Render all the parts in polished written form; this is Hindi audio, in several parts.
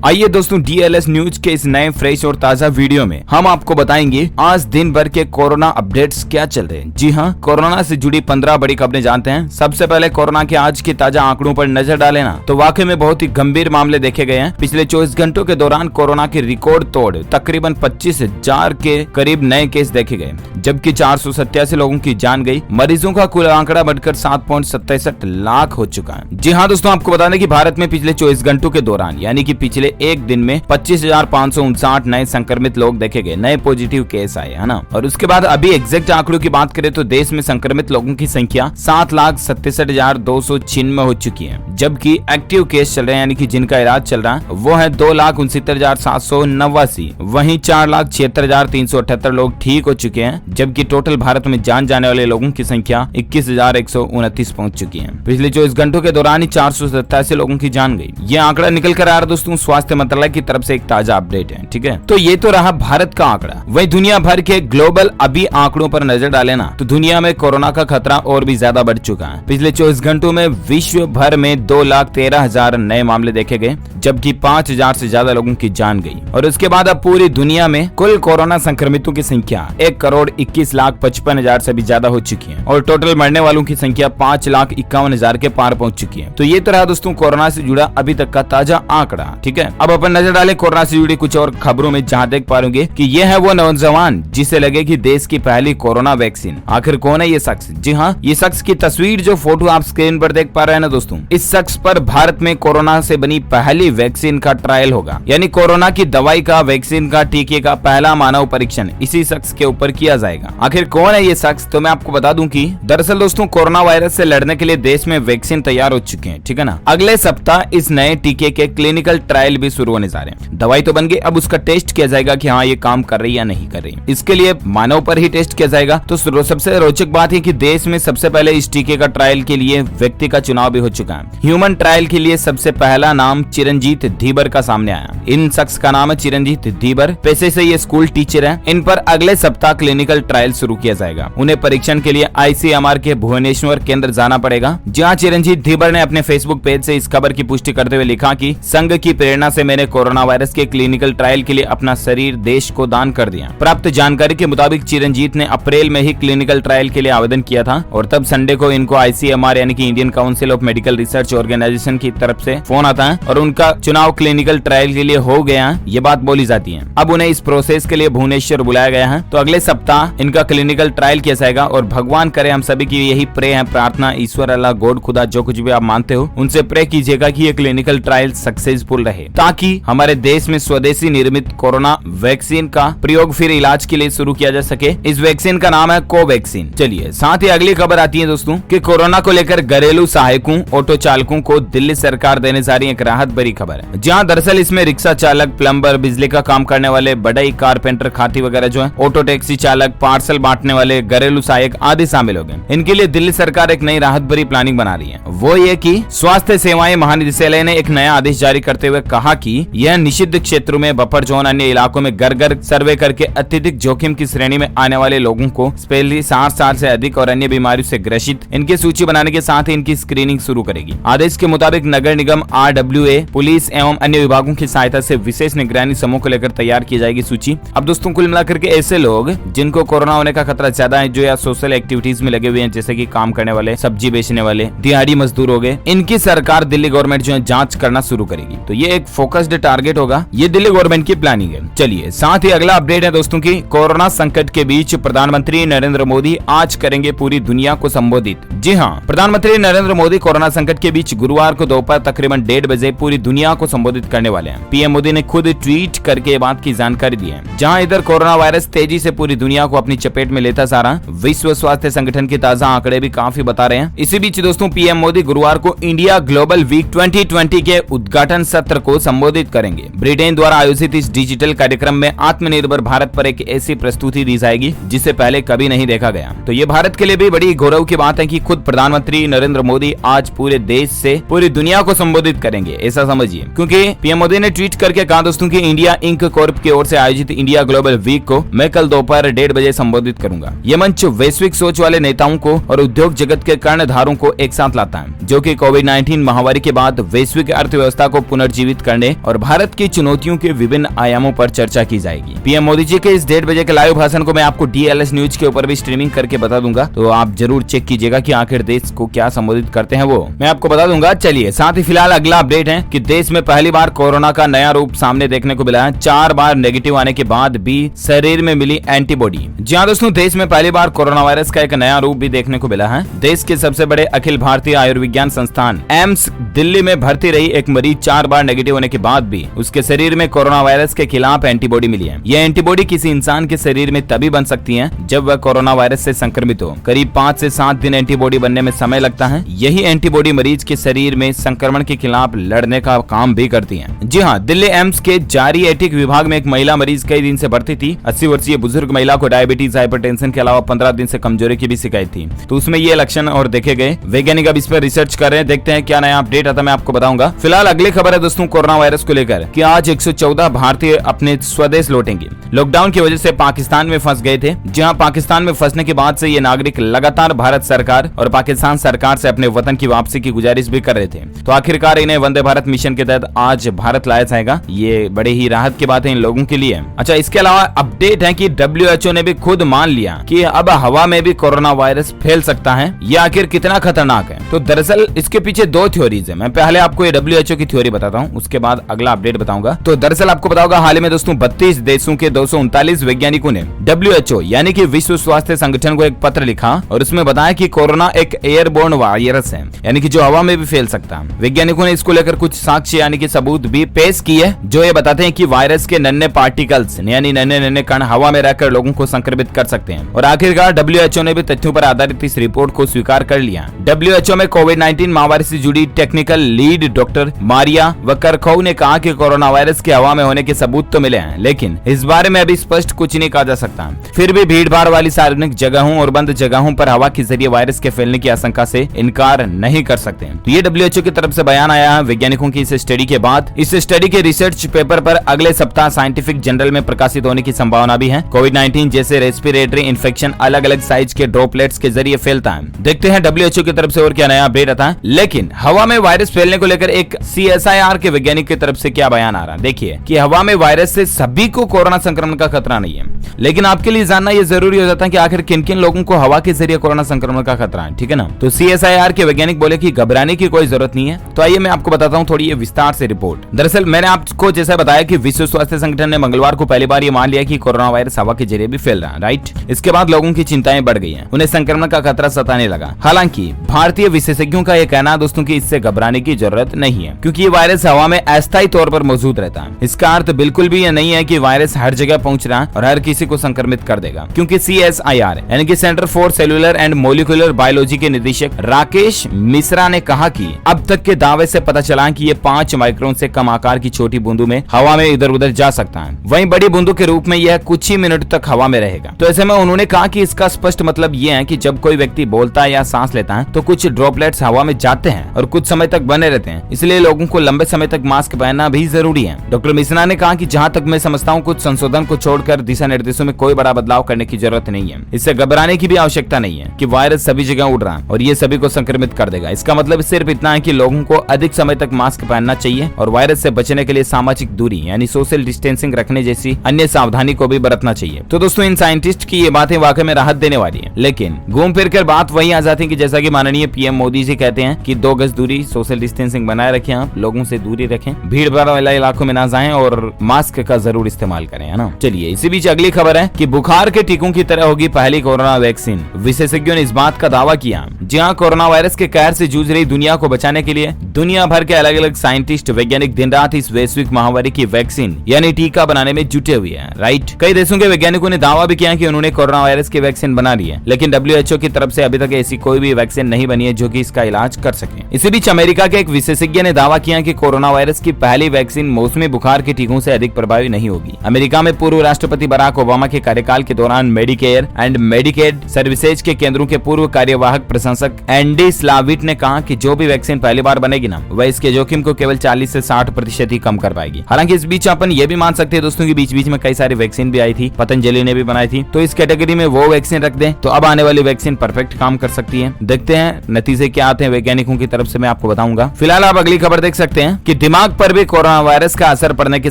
आइए दोस्तों, डीएलएस न्यूज के इस नए फ्रेश और ताजा वीडियो में हम आपको बताएंगे आज दिन भर के कोरोना अपडेट्स क्या चल रहे हैं। जी हाँ, कोरोना से जुड़ी 15 बड़ी खबरें जानते हैं। सबसे पहले कोरोना के आज के ताजा आंकड़ों पर नजर डालें ना तो वाकई में बहुत ही गंभीर मामले देखे गए हैं। पिछले 24 घंटों के दौरान कोरोना के रिकॉर्ड तोड़ तकरीबन 25,000 के करीब नए केस देखे गए, जबकि 487 लोगों की जान गई। मरीजों का कुल आंकड़ा बढ़कर 7.67 लाख हो चुका है। जी हाँ दोस्तों, आपको बता दें कि भारत में पिछले 24 घंटों के दौरान यानी कि पिछले एक दिन में 25,559 नए संक्रमित लोग देखे गए, नए पॉजिटिव केस आए, है ना। और उसके बाद अभी एग्जैक्ट आंकड़ों की बात करें तो देश में संक्रमित लोगों की संख्या 7,67,296 हो चुकी है, जबकि एक्टिव केस चल रहे हैं यानी कि जिनका इलाज चल रहा है वो है 2,69,789। वहीं 4,76,378 लोग ठीक हो चुके हैं, जबकि टोटल भारत में जान जाने वाले लोगों की संख्या 21,129 पहुंच चुकी है। पिछले 24 घंटों के दौरान ही 487 लोगों की जान गई। ये आंकड़ा निकल कर आ रहा दोस्तों स्वास्थ्य मंत्रालय की तरफ से एक ताजा अपडेट है। ठीक है, तो ये तो रहा भारत का आंकड़ा। वहीं दुनिया भर के ग्लोबल अभी आंकड़ों पर नजर डाले ना तो दुनिया में कोरोना का खतरा और भी ज्यादा बढ़ चुका है। पिछले 24 घंटों में विश्व भर में 2,13,000 नए मामले देखे गए, जबकि 5,000 से ज्यादा लोगों की जान गई। और उसके बाद अब पूरी दुनिया में कुल कोरोना संक्रमितों की संख्या 1,21,55,000 से भी ज्यादा हो चुकी है और टोटल मरने वालों की संख्या 5,51,000 के पार पहुंच चुकी है। तो ये तो रहा दोस्तों कोरोना से जुड़ा अभी तक का ताजा आंकड़ा। ठीक है, अब अपन नजर डालें कोरोना से जुड़ी कुछ और खबरों में, जहां देख पाएंगे कि ये है वो नौजवान जिसे लगे कि देश की पहली कोरोना वैक्सीन। आखिर कौन है ये शख्स? जी हाँ, ये शख्स की तस्वीर जो फोटो आप स्क्रीन पर देख पा रहे हैं ना दोस्तों, इस शख्स पर भारत में कोरोना से बनी पहली वैक्सीन का ट्रायल होगा, यानी कोरोना की दवाई का, वैक्सीन का, टीके का पहला मानव परीक्षण इसी शख्स के ऊपर किया जाएगा। आखिर कौन है ये शख्स? तो मैं आपको बता दूं कि दरअसल दोस्तों कोरोना वायरस से लड़ने के लिए देश में वैक्सीन तैयार हो चुके हैं। ठीक है ना, अगले सप्ताह इस नए टीके के क्लिनिकल ट्रायल भी शुरू होने जा रहे हैं। दवाई तो बन गई, अब उसका टेस्ट किया जाएगा कि हाँ ये काम कर रही है या नहीं कर रही। इसके लिए मानव पर ही टेस्ट किया जाएगा। तो सबसे रोचक बात है कि देश में सबसे पहले इस टीके का ट्रायल के लिए व्यक्ति का चुनाव भी हो चुका है। ह्यूमन ट्रायल के लिए सबसे पहला नाम चिरंजीत धीबर का सामने आया। इन शख्स का नाम है चिरंजीत धीबर, पेशे से ये स्कूल टीचर है। इन पर अगले सप्ताह क्लिनिकल ट्रायल शुरू किया जाएगा। उन्हें परीक्षण के लिए ICMR के भुवनेश्वर केंद्र जाना पड़ेगा, जहाँ चिरंजीत धीबर ने अपने फेसबुक पेज से इस खबर की पुष्टि करते हुए लिखा कि संघ की प्रेरणा से मैंने कोरोना वायरस के क्लिनिकल ट्रायल के लिए अपना शरीर देश को दान कर दिया। प्राप्त जानकारी के मुताबिक चिरंजीत ने अप्रैल में ही क्लिनिकल ट्रायल के लिए आवेदन किया था और तब संडे को इनको ICMR यानी कि Indian council of medical research organisation की तरफ से फोन आता है और उनका चुनाव क्लिनिकल ट्रायल के लिए हो गया, ये बात बोली जाती है। अब उन्हें इस प्रोसेस के लिए भुवनेश्वर बुलाया गया है। तो अगले सप्ताह इनका क्लिनिकल ट्रायल किया जाएगा और भगवान करे, हम सभी की यही प्रे है, प्रार्थना, ईश्वर, अल्लाह, गॉड, खुदा, जो कुछ भी आप मानते हो उनसे प्रे कीजिएगा कि ये क्लिनिकल ट्रायल सक्सेसफुल रहे, ताकि हमारे देश में स्वदेशी निर्मित कोरोना वैक्सीन का प्रयोग फिर इलाज के लिए शुरू किया जा सके। इस वैक्सीन का नाम है कोवैक्सीन। चलिए, साथ ही अगली खबर आती है दोस्तों कि कोरोना को लेकर घरेलू सहायकों, ऑटो चालकों को दिल्ली सरकार देने जा रही एक राहत भरी खबर है। जहां दरअसल इसमें रिक्शा चालक, प्लम्बर, बिजली का काम करने वाले, बढ़ई, कारपेंटर, खाती वगैरह जो है, ऑटो टैक्सी चालक, पार्सल बांटने वाले, घरेलू सहायक आदि शामिल हो गए। इनके लिए दिल्ली सरकार एक नई राहत भरी प्लानिंग बना रही है। वो ये कि स्वास्थ्य सेवाएं महानिदेशालय ने एक नया आदेश जारी करते हुए कहा कि यह निषिद्ध क्षेत्रों में, बफर जोन, अन्य इलाकों में घर घर सर्वे करके अत्यधिक जोखिम की श्रेणी में आने वाले लोगों को, स्पेशली 60 साल से अधिक और अन्य बीमारियों से ग्रसित, इनकी सूची बनाने के साथ ही इनकी स्क्रीनिंग शुरू करेगी। आदेश के मुताबिक नगर निगम, RWA, पुलिस एवं अन्य विभागों की सहायता से विशेष निगरानी समूह को लेकर तैयार की जाएगी सूची। अब दोस्तों कुल मिलाकर के ऐसे लोग जिनको कोरोना होने का खतरा ज्यादा है, जो या सोशल एक्टिविटीज में लगे हुए हैं, जैसे कि काम करने वाले, सब्जी बेचने वाले, दिहाड़ी मजदूर हो गए, इनकी सरकार दिल्ली गवर्नमेंट जो है जांच करना शुरू करेगी। तो ये एक फोकस्ड टारगेट होगा, ये दिल्ली गवर्नमेंट की प्लानिंग है। चलिए, साथ ही अगला अपडेट है दोस्तों की कोरोना संकट के बीच प्रधानमंत्री नरेंद्र मोदी आज करेंगे पूरी दुनिया को संबोधित। जी हाँ, प्रधानमंत्री नरेंद्र मोदी कोरोना संकट के बीच गुरुवार को दोपहर तकरीबन 1:30 बजे पूरी दुनिया को संबोधित करने वाले हैं। पीएम मोदी ने खुद ट्वीट करके बात की जानकारी दी है। जहां इधर कोरोना वायरस तेजी से पूरी दुनिया को अपनी चपेट में लेता जा रहा, विश्व स्वास्थ्य संगठन के ताजा आंकड़े भी काफी बता रहे हैं। इसी बीच दोस्तों पीएम मोदी गुरुवार को इंडिया ग्लोबल वीक 2020 के उद्घाटन सत्र को संबोधित करेंगे। ब्रिटेन द्वारा आयोजित इस डिजिटल कार्यक्रम में आत्मनिर्भर भारत पर एक ऐसी प्रस्तुति दी जाएगी जिसे पहले कभी नहीं देखा गया। तो ये भारत के लिए भी बड़ी गौरव की बात है कि खुद प्रधानमंत्री नरेंद्र मोदी आज पूरे देश से पूरी दुनिया को संबोधित करेंगे, ऐसा समझिए। क्योंकि पीएम मोदी ने ट्वीट करके कहा दोस्तों कि इंडिया इंक कॉर्प की ओर से आयोजित इंडिया ग्लोबल वीक को मैं कल दोपहर 1:30 बजे संबोधित करूंगा। ये मंच वैश्विक सोच वाले नेताओं को और उद्योग जगत के कर्णधारों को एक साथ लाता है, जो कि कोविड-19 महामारी के बाद वैश्विक अर्थव्यवस्था को पुनर्जीवित करने और भारत की चुनौतियों के विभिन्न आयामों पर चर्चा की जाएगी। पीएम मोदी जी के इस 1:30 बजे के लाइव भाषण को मैं आपको DLS न्यूज के ऊपर भी स्ट्रीमिंग करके बता दूंगा, तो आप जरूर चेक कीजिएगा कि आखिर देश को क्या संबोधित करते हैं वो मैं आपको बता दूंगा। चलिए साथ ही फिलहाल अगला अपडेट है कि देश में पहली बार कोरोना का नया रूप सामने देखने को मिला है। 4 बार नेगेटिव आने के बाद भी शरीर में मिली एंटीबॉडी। जी हाँ दोस्तों, देश में पहली बार कोरोना वायरस का एक नया रूप भी देखने को मिला है। देश के सबसे बड़े अखिल भारतीय आयुर्विज्ञान संस्थान एम्स दिल्ली में भर्ती रही एक मरीज 4 बार नेगेटिव होने के बाद भी उसके शरीर में कोरोना वायरस के खिलाफ एंटीबॉडी मिली है। यह एंटीबॉडी किसी इंसान के शरीर में तभी बन सकती है जब वह कोरोना वायरस से संक्रमित हो। करीब 5 से 7 दिन एंटीबॉडी बनने में समय लगता है। यही एंटीबॉडी मरीज के शरीर में संक्रमण के खिलाफ लड़ने का काम भी करती है। जी हाँ, दिल्ली एम्स के जारिएटिक विभाग में एक महिला मरीज कई दिन से भर्ती थी। 80 वर्षीय बुजुर्ग महिला को डायबिटीज, हाइपरटेंशन के अलावा 15 दिन से कमजोरी की भी शिकायत थी, तो उसमें ये लक्षण और देखे गए। वैज्ञानिक अब इस पर रिसर्च कर रहे हैं, देखते हैं क्या नया अपडेट आता है, मैं आपको बताऊंगा। फिलहाल अगली खबर है दोस्तों कोरोना वायरस को लेकर कि आज 114 भारतीय अपने स्वदेश लौटेंगे। लॉकडाउन की वजह से पाकिस्तान में फंस गए थे। जहां पाकिस्तान में फंसने के बाद से ये नागरिक लगातार भारत सरकार और पाकिस्तान सरकार से अपने वतन की वापसी की गुजारिश भी कर रहे थे, तो आखिरकार इन्हें वंदे भारत मिशन के तहत आज भारत लाया जाएगा। ये बड़े ही राहत की बात है इन लोगों के लिए। अच्छा, इसके अलावा अपडेट है कि WHO ने भी खुद मान लिया कि अब हवा में भी कोरोना वायरस फैल सकता है। ये आखिर कितना खतरनाक है? तो दरअसल इसके पीछे 2 थ्योरीज है। मैं पहले आपको ये WHO की थ्योरी बताता हूँ, उसके बाद अगला अपडेट बताऊंगा। तो दरअसल आपको बताऊंगा, हाल ही में दोस्तों 32 देशों के 239 वैज्ञानिकों ने WHO यानी कि विश्व स्वास्थ्य संगठन को एक पत्र लिखा और उसमें बताया कि कोरोना एक एयरबोर्न वायरस है, यानी कि जो हवा में भी फैल सकता है। वैज्ञानिकों ने इसको लेकर कुछ साक्ष्य यानी कि सबूत भी पेश किए जो ये बताते हैं कि वायरस के नन्हे पार्टिकल्स यानी नन्हे कण हवा में रहकर लोगों को संक्रमित कर सकते हैं। और आखिरकार WHO ने भी तथ्यों पर आधारित इस रिपोर्ट को स्वीकार कर लिया। WHO में कोविड-19 महामारी से जुड़ी टेक्निकल लीड डॉक्टर मारिया वकरखोव ने कहा कि कोरोना वायरस के हवा में होने के सबूत तो मिले हैं, लेकिन इस बारे में अभी स्पष्ट कुछ नहीं कहा जा सकता। फिर भी भीड़-भाड़ वाली सार्वजनिक जगहों और बंद जगहों पर हवा के जरिए वायरस के फैलने की आशंका से इनकार नहीं कर सकते। तो ये WHO की तरफ से बयान आया है वैज्ञानिकों की इस स्टडी के बाद। इस स्टडी के रिसर्च पेपर पर अगले सप्ताह साइंटिफिक जर्नल में प्रकाशित होने की संभावना भी है। कोविड-19 जैसे रेस्पिरेटरी इन्फेक्शन अलग अलग साइज के ड्रॉपलेट्स के जरिए फैलता है। देखते हैं WHO की तरफ से और क्या नया अपडेट आता है। लेकिन हवा में वायरस फैलने को लेकर एक CSIR के वैज्ञानिक की तरफ से क्या बयान आ रहा है, देखिए कि हवा में वायरस से सभी को कोरोना संक्रमण का खतरा नहीं है, लेकिन आपके लिए जानना यह जरूरी हो जाता है कि आखिर किन किन लोगों को हवा के जरिए कोरोना संक्रमण का खतरा है। ठीक है ना, तो CSIR के वैज्ञानिक बोले कि घबराने की कोई जरूरत नहीं है। तो आइए मैं आपको बताता हूँ थोड़ी ये विस्तार से रिपोर्ट। दरअसल मैंने आपको जैसा बताया कि विश्व स्वास्थ्य संगठन ने मंगलवार को पहली बार ये मान लिया कि कोरोना वायरस हवा के जरिए भी फैल रहा है, राइट। इसके बाद लोगों की चिंताएं बढ़ गई हैं, उन्हें संक्रमण का खतरा सताने लगा। हालांकि भारतीय विशेषज्ञों का यह कहना दोस्तों कि इससे घबराने की जरूरत नहीं है, क्योंकि ये वायरस हवा में अस्थायी तौर पर मौजूद रहता है। इसका अर्थ बिल्कुल भी यह नहीं है कि वायरस हर जगह पहुंच रहा है और हर किसी को संक्रमित कर देगा, क्योंकि CSIR यानी कि centre for cellular and molecular biology के निदेशक राकेश मिश्रा ने कहा कि अब तक के दावे से पता चला कि ये 5 माइक्रोन से कम आकार की छोटी बूंदों में हवा में इधर उधर जा सकता है। वहीं बड़ी बूंदों के रूप में यह कुछ ही मिनट तक हवा में रहेगा। तो ऐसे में उन्होंने कहा कि इसका स्पष्ट मतलब यह है कि जब कोई व्यक्ति बोलता है या सांस लेता है तो कुछ ड्रॉपलेट्स हवा में जाते हैं और कुछ समय तक बने रहते हैं, इसलिए लोगों को लंबे समय तक मास्क पहनना भी जरूरी है। डॉक्टर मिश्रा ने कहा कि जहां तक मैं समझता हूं, कुछ संशोधन को छोड़कर दिशा निर्देशों में कोई बड़ा बदलाव करने की जरूरत नहीं है। इससे घबराने की भी आवश्यकता नहीं है कि वायरस सभी जगह उड़ रहा है और ये सभी को संक्रमित कर देगा। इसका मतलब सिर्फ इतना है कि लोगों को अधिक समय तक मास्क पहनना चाहिए और वायरस से बचने के लिए सामाजिक दूरी यानी सोशल डिस्टेंसिंग रखने जैसी अन्य सावधानी को भी बरतना चाहिए। तो दोस्तों इन साइंटिस्ट की ये बातें वाकई में राहत देने वाली है, लेकिन घूम फिर कर बात वही आ जाती है कि जैसा कि माननीय PM मोदी जी कहते हैं कि 2 गज दूरी सोशल डिस्टेंसिंग बनाए रखें, आप लोगों से दूरी रखें, भीड़ भाड़ वाले इलाकों में ना जाएं और मास्क का जरूर इस्तेमाल करें, है ना। चलिए इसी बीच अगली खबर है कि बुखार के टीकों की तरह होगी पहली कोरोना वैक्सीन। विशेषज्ञों ने इस बात का दावा किया। जहां कोरोना वायरस के कहर से जूझ रही दुनिया को बचाने के लिए दुनिया भर के अलग अलग साइंटिस्ट वैज्ञानिक दिन रात इस वैश्विक महामारी की वैक्सीन यानी टीका बनाने में जुटे हुए हैं, राइट। कई देशों के वैज्ञानिकों ने दावा भी किया कि उन्होंने कोरोना वायरस की वैक्सीन बना ली है, लेकिन WHO की तरफ से अभी तक ऐसी कोई भी वैक्सीन नहीं बनी है जो कि इसका इलाज कर सके। इसी बीच अमेरिका के एक विशेषज्ञ ने दावा किया कि कोरोना वायरस की पहली वैक्सीन मौसमी बुखार के टीकों से अधिक प्रभावी नहीं होगी। अमेरिका में पूर्व राष्ट्रपति बराक ओबामा के कार्यकाल के दौरान मेडिकेयर एंड मेडिकेड सर्विसेज के केंद्रों के पूर्व कार्यवाहक प्रशंसक एंडी स्लाविट ने कहा कि जो भी वैक्सीन पहली बार बनेगी ना, वह इसके जोखिम को केवल 40 से 60% ही कम कर पाएगी। हालांकि इस बीच अपन ये भी मान सकते हैं दोस्तों कि बीच बीच में कई सारी वैक्सीन भी आई थी, पतंजलि ने भी बनाई थी, तो इस कैटेगरी में वो वैक्सीन रख दें तो अब आने वाली वैक्सीन परफेक्ट काम कर सकती है। देखते हैं नतीजे क्या आते हैं वैज्ञानिकों की तरफ से, मैं आपको बताऊंगा। फिलहाल आप अगली खबर देख सकते हैं कि दिमाग दिमाग पर भी कोरोना वायरस का असर पड़ने के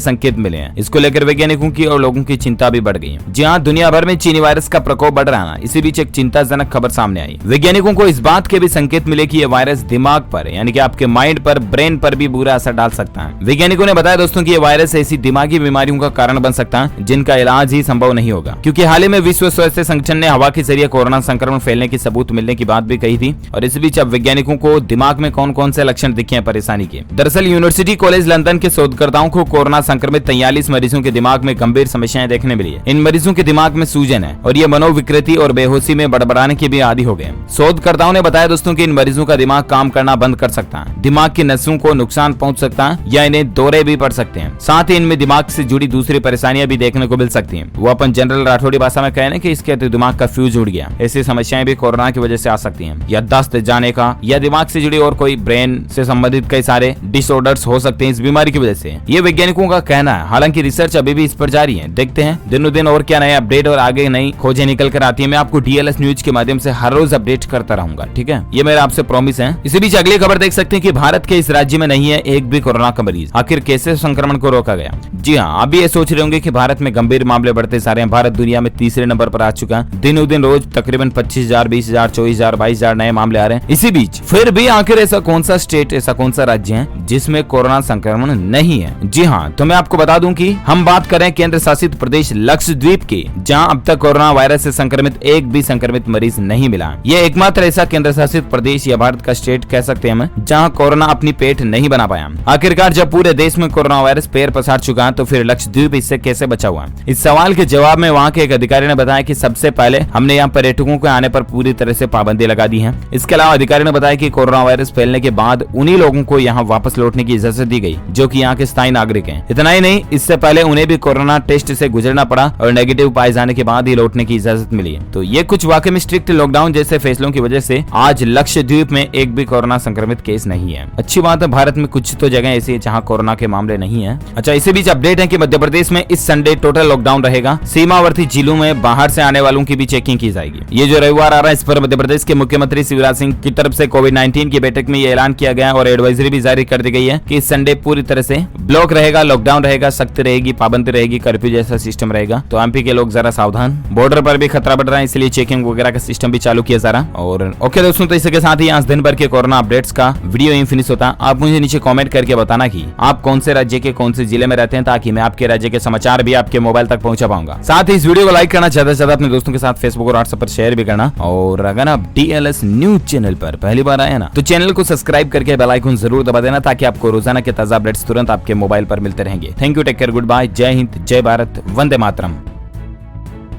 संकेत मिले हैं। इसको लेकर वैज्ञानिकों की और लोगों की चिंता भी बढ़ गई है। जी हाँ, दुनिया भर में चीनी वायरस का प्रकोप बढ़ रहा है। इसी बीच एक चिंताजनक खबर सामने आई। वैज्ञानिकों को इस बात के भी संकेत मिले कि यह वायरस दिमाग पर यानी कि आपके माइंड पर, ब्रेन पर भी बुरा असर डाल सकता है। वैज्ञानिकों ने बताया दोस्तों कि यह वायरस ऐसी दिमागी बीमारियों का कारण बन सकता है जिनका इलाज ही संभव नहीं होगा, क्योंकि हाल ही में विश्व स्वास्थ्य संगठन ने हवा के जरिए कोरोना संक्रमण फैलने की सबूत मिलने की बात भी कही थी। और इस बीच अब वैज्ञानिकों को दिमाग में कौन कौन से लक्षण दिखे हैं परेशानी के। दरअसल यूनिवर्सिटी कॉलेज लंदन के शोधकर्ताओं को कोरोना संक्रमित 43 मरीजों के दिमाग में गंभीर समस्याएं देखने मिली है। इन मरीजों के दिमाग में सूजन है और ये मनोविकृति और बेहोशी में बड़बड़ाने के भी आदी हो गए। शोधकर्ताओं ने बताया दोस्तों कि इन मरीजों का दिमाग काम करना बंद कर सकता है, दिमाग की नसों को नुकसान पहुंच सकता है या इन्हें दौरे भी पड़ सकते हैं। साथ ही इनमें दिमाग से जुड़ी दूसरी परेशानियां भी देखने को मिल सकती हैं। वो अपन जनरल राठौड़ी भाषा में कहने कि इसके दिमाग का फ्यूज उड़ गया। ऐसी समस्याएं भी कोरोना की वजह से आ सकती हैं। याददाश्त जाने का या दिमाग से जुड़ी और कोई ब्रेन से संबंधित कई सारे डिसऑर्डर्स हो सकते हैं इस बीमारी की वजह से, ये वैज्ञानिकों का कहना है। हालांकि रिसर्च अभी भी इस पर जारी है। देखते हैं दिनों दिन और क्या नए अपडेट और आगे नई खोजें निकल कर आती है। मैं आपको DLS न्यूज के माध्यम से हर रोज अपडेट करता रहूंगा, ठीक है, ये मेरा आपसे प्रॉमिस है। इसी बीच अगली खबर देख सकते हैं कि भारत के इस राज्य में नहीं है एक भी कोरोना का मरीज। आखिर कैसे संक्रमण को रोका गया? जी हाँ, अभी ये सोच रहे होंगे कि भारत में गंभीर मामले बढ़ते जा रहे हैं। भारत दुनिया में तीसरे नंबर पर आ चुका है। दिनों दिन रोज तकरीबन 25,000, 20,000, 24,000, 22,000 नए मामले आ रहे हैं। इसी बीच फिर भी आखिर ऐसा कौन सा स्टेट, ऐसा कौन सा राज्य है जिसमें कोरोना संक्रमण नहीं है? जी हाँ, तो मैं आपको बता दूं कि हम बात करें केंद्र शासित प्रदेश लक्षद्वीप की, जहां अब तक कोरोना वायरस से संक्रमित एक भी संक्रमित मरीज नहीं मिला। ये एकमात्र ऐसा केंद्र शासित प्रदेश या भारत का स्टेट कह सकते हैं हम, जहां कोरोना अपनी पेट नहीं बना पाया। आखिरकार जब पूरे देश में कोरोना वायरस पैर पसार चुका है तो फिर लक्षद्वीप इससे कैसे बचा हुआ? इस सवाल के जवाब में वहां के एक अधिकारी ने बताया कि सबसे पहले हमने यहाँ पर्यटकों के आने पर पूरी तरह से पाबंदी लगा दी है। इसके अलावा अधिकारी ने बताया कि कोरोना वायरस फैलने के बाद उन्हीं लोगों को यहाँ वापस लौटने की इजाजत दी गई जो कि यहाँ के स्थायी नागरिक हैं। इतना ही नहीं, इससे पहले उन्हें भी कोरोना टेस्ट से गुजरना पड़ा और नेगेटिव पाए जाने के बाद ही लौटने की इजाजत मिली है। तो ये कुछ वाकई में स्ट्रिक्ट लॉकडाउन जैसे फैसलों की वजह से आज लक्षद्वीप में एक भी कोरोना संक्रमित केस नहीं है। अच्छी बात है, भारत में कुछ तो जगह ऐसी है जहाँ कोरोना के मामले नहीं है। अच्छा, इसी बीच अपडेट है कि मध्य प्रदेश में इस संडे टोटल लॉकडाउन रहेगा। सीमावर्ती जिलों में बाहर से आने वालों की भी चेकिंग की जाएगी। ये जो रविवार आ रहा है, इस पर मध्य प्रदेश के मुख्यमंत्री शिवराज सिंह की तरफ से कोविड-19 की बैठक में ये ऐलान किया गया और एडवाइजरी भी जारी कर दी गई है कि इस संडे पूरी तरह से ब्लॉक रहेगा, लॉकडाउन रहेगा, सख्त रहेगी, पाबंदी रहेगी, कर्फ्यू जैसा सिस्टम रहेगा। तो एमपी के लोग जरा सावधान। बॉर्डर पर भी खतरा बढ़ रहा है, इसलिए चेकिंग वगैरह का सिस्टम भी चालू किया जा रहा है। और ओके दोस्तों, तो इसके साथ ही आज दिन भर के कोरोना अपडेट्स का वीडियो यहीं फिनिश होता है। आप मुझे नीचे कमेंट करके बताना कि आप कौन से राज्य के कौन से जिले में रहते हैं, ताकि मैं आपके राज्य के समाचार भी आपके मोबाइल तक पहुंचा पाऊंगा। साथ ही इस वीडियो को लाइक करना, ज्यादा से ज्यादा अपने दोस्तों के साथ फेसबुक और व्हाट्सएप पर शेयर भी करना। और अगर आप DLS न्यूज चैनल पर पहली बार आए ना, तो चैनल को सब्सक्राइब करके बेल आइकन जरूर दबा देना, ताकि आपको रोजाना के ताजा अपडेट्स तुरंत आपके मोबाइल पर मिलते रहेंगे। Thank you, take care, good bye, जय हिंद, जय भारत, वंदे मातरम।